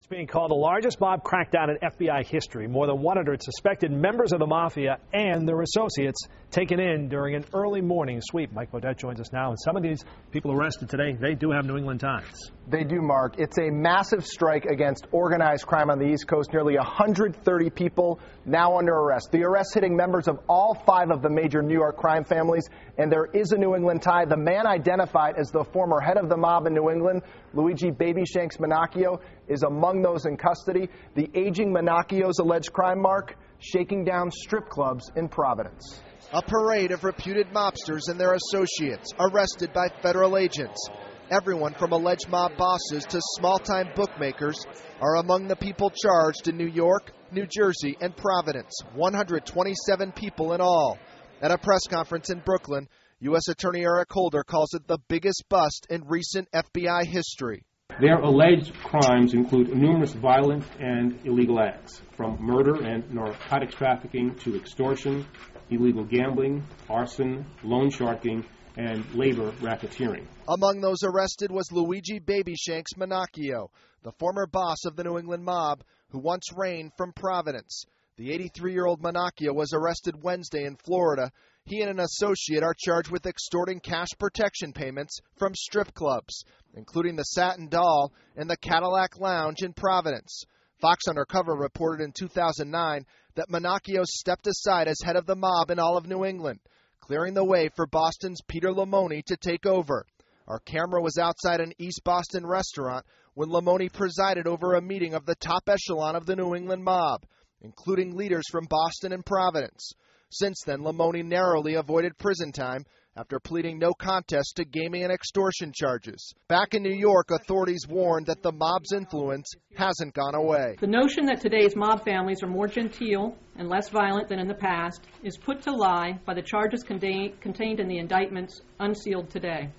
It's being called the largest mob crackdown in FBI history. More than 100 suspected members of the Mafia and their associates taken in during an early morning sweep. Mike Bodette joins us now. And some of these people arrested today, they do have New England ties. They do, Mark. It's a massive strike against organized crime on the East Coast. Nearly 130 people now under arrest. The arrests hitting members of all 5 of the major New York crime families. And there is a New England tie. The man identified as the former head of the mob in New England, Luigi Babyshanks Minacchio, is among those in custody. The aging Minacchio's alleged crime, Mark, shaking down strip clubs in Providence. A parade of reputed mobsters and their associates arrested by federal agents. Everyone from alleged mob bosses to small-time bookmakers are among the people charged in New York, New Jersey, and Providence. 127 people in all. At a press conference in Brooklyn, U.S. Attorney Eric Holder calls it the biggest bust in recent FBI history. Their alleged crimes include numerous violent and illegal acts, from murder and narcotics trafficking to extortion, illegal gambling, arson, loan sharking, and labor racketeering. Among those arrested was Luigi Babyshanks Minacchio, the former boss of the New England mob who once reigned from Providence. The 83-year-old Minacchio was arrested Wednesday in Florida. He and an associate are charged with extorting cash protection payments from strip clubs, including the Satin Doll and the Cadillac Lounge in Providence. Fox Undercover reported in 2009 that Minacchio stepped aside as head of the mob in all of New England, clearing the way for Boston's Peter Lamoni to take over. Our camera was outside an East Boston restaurant when Lamoni presided over a meeting of the top echelon of the New England mob, including leaders from Boston and Providence. Since then, Lamoni narrowly avoided prison time after pleading no contest to gaming and extortion charges. Back in New York, authorities warned that the mob's influence hasn't gone away. The notion that today's mob families are more genteel and less violent than in the past is put to lie by the charges contained in the indictments unsealed today.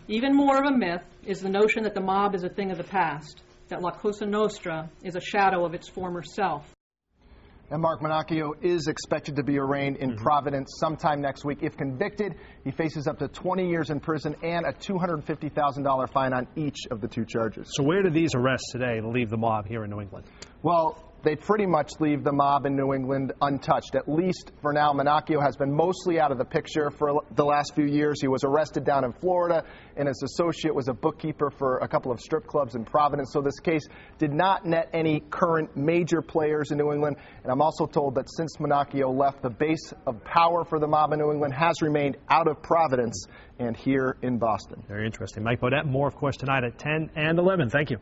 Even more of a myth is the notion that the mob is a thing of the past, that La Cosa Nostra is a shadow of its former self. And Mark, Minacchio is expected to be arraigned in Providence sometime next week. If convicted, he faces up to 20 years in prison and a $250,000 fine on each of the 2 charges. So where do these arrests today leave the mob here in New England? Well, they pretty much leave the mob in New England untouched. At least for now, Minacchio has been mostly out of the picture for the last few years. He was arrested down in Florida, and his associate was a bookkeeper for a couple of strip clubs in Providence. So this case did not net any current major players in New England. And I'm also told that since Minacchio left, the base of power for the mob in New England has remained out of Providence and here in Boston. Very interesting. Mike Bodette, more, of course, tonight at 10 and 11. Thank you.